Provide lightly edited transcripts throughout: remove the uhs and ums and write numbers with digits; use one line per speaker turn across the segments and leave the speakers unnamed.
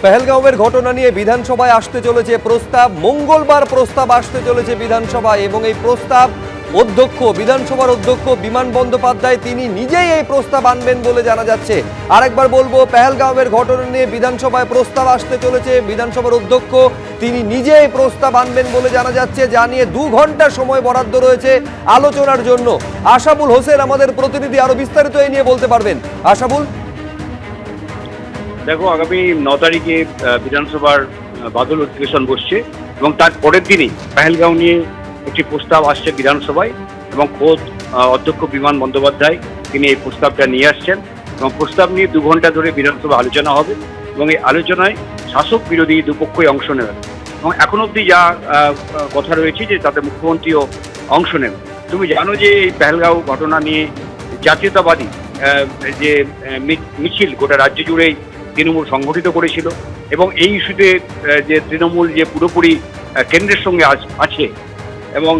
পেহেলগাঁওয়ের ঘটনা নিয়ে বিধানসভায় আসতে চলেছে প্রস্তাব। মঙ্গলবার প্রস্তাব আসতে চলেছে বিধানসভায় এবং এই প্রস্তাব বিধানসভার অধ্যক্ষ বিমান বন্দ্যোপাধ্যায় তিনি নিজেই এই প্রস্তাব আনবেন বলে জানা যাচ্ছে। আরেকবার বলবো, পেহেলগাঁওয়ের ঘটনা নিয়ে বিধানসভায় প্রস্তাব আসতে চলেছে। বিধানসভার অধ্যক্ষ তিনি নিজে এই প্রস্তাব আনবেন বলে জানা যাচ্ছে, যা নিয়ে 2 ঘন্টা সময় বরাদ্দ রয়েছে আলোচনার জন্য। আশাবুল হোসেন আমাদের প্রতিনিধি আরো বিস্তারিত এই নিয়ে বলতে পারবেন। আশাবুল,
দেখো, আগামী 9 তারিখে বিধানসভার বাদল অধিবেশন বসছে এবং তার পরের দিনই পেহেলগাঁও নিয়ে একটি প্রস্তাব আসছে বিধানসভায় এবং খোদ অধ্যক্ষ বিমান বন্দ্যোপাধ্যায় তিনি এই প্রস্তাবটা নিয়ে আসছেন এবং প্রস্তাব নিয়ে 2 ঘন্টা ধরে বিধানসভা আলোচনা হবে এবং এই আলোচনায় শাসক বিরোধী দুপক্ষই অংশ নেবেন এবং এখন অবধি যা কথা রয়েছে যে তাতে মুখ্যমন্ত্রীও অংশ নেবেন। তুমি জানো যে এই পেহেলগাঁও ঘটনা নিয়ে জাতীয়তাবাদী যে মিছিল গোটা রাজ্য জুড়েই তৃণমূল সংগঠিত করেছিল এবং এই ইস্যুতে যে তৃণমূল যে পুরোপুরি কেন্দ্রের সঙ্গে আছে এবং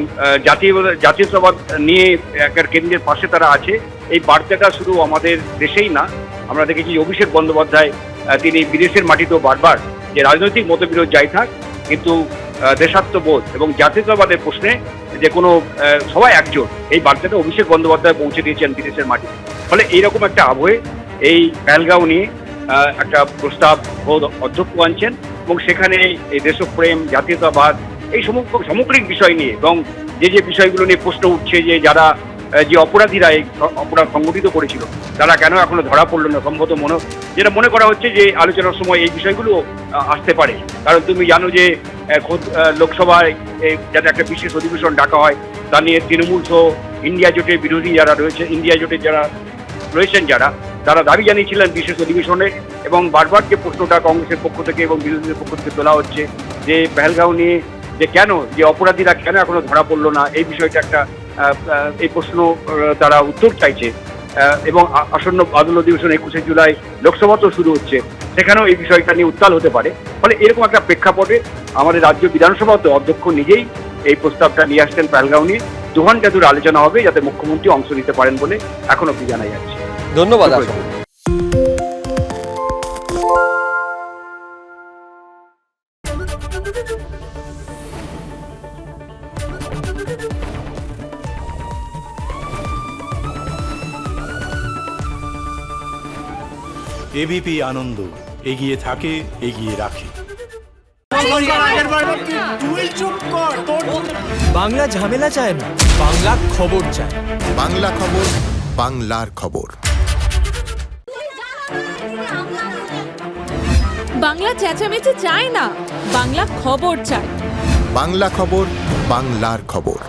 জাতীয়তাবাদ নিয়ে একটা কেন্দ্রের পাশে তারা আছে, এই বার্তাটা শুধু আমাদের দেশেই না, আমরা দেখেছি অভিষেক বন্দ্যোপাধ্যায় তিনি বিদেশের মাটিতেও বারবার যে রাজনৈতিক মতবিরোধ যাই থাক কিন্তু দেশাত্মবোধ এবং জাতীয়তাবাদের প্রশ্নে যে কোনো সবাই একজোট, এই বার্তাটা অভিষেক বন্দ্যোপাধ্যায় পৌঁছে দিয়েছেন বিদেশের মাটি। ফলে এইরকম একটা আবহে এই পেহেলগাঁও নিয়ে একটা প্রস্তাব অধ্যক্ষ আনছেন এবং সেখানে এই দেশপ্রেম, জাতীয়তাবাদ, এই সামগ্রিক বিষয় নিয়ে এবং যে বিষয়গুলো নিয়ে প্রশ্ন উঠছে যে যারা যে অপরাধীরা এই অপরাধ সংগঠিত করেছিল তারা কেন এখনো ধরা পড়লো না, সম্ভবত যেটা মনে করা হচ্ছে যে আলোচনার সময় এই বিষয়গুলো আসতে পারে। কারণ তুমি জানো যে লোকসভায় যাতে একটা বিশেষ অধিবেশন ডাকা হয় তা নিয়ে তৃণমূল সহ ইন্ডিয়া জোটের বিরোধী যারা রয়েছে, ইন্ডিয়া জোটের যারা রয়েছেন তারা দাবি জানিয়েছিলেন বিশেষ অধিবেশনে এবং বারবার যে প্রশ্নটা কংগ্রেসের পক্ষ থেকে এবং বিরোধীদের পক্ষ থেকে তোলা হচ্ছে যে পেহেলগাঁও নিয়ে যে কেন যে অপরাধীরা কেন এখনো ধরা পড়লো না, এই বিষয়টা একটা এই প্রশ্ন তারা উত্তর চাইছে এবং আসন্ন বাদল অধিবেশন 21শে জুলাই লোকসভাতেও শুরু হচ্ছে, সেখানেও এই বিষয়টা নিয়ে উত্তাল হতে পারে। ফলে এরকম একটা প্রেক্ষাপটে আমাদের রাজ্য বিধানসভাতে অধ্যক্ষ নিজেই এই প্রস্তাবটা নিয়ে আসছেন পেহেলগাঁও নিয়ে। 2 ঘন্টা ধরে আলোচনা হবে যাতে মুখ্যমন্ত্রী অংশ নিতে পারেন বলে এখন অব্দি জানা যাচ্ছে।
ধন্যবাদ।
এবিপি আনন্দ এগিয়ে থাকে, এগিয়ে রাখে।
বাংলা ঝামেলা চায় না, বাংলা খবর চায়।
বাংলা খবর, বাংলার খবর।
বাংলা চেঁচামেচি চায় না, বাংলা খবর চায়।
বাংলা খবর, বাংলার খবর।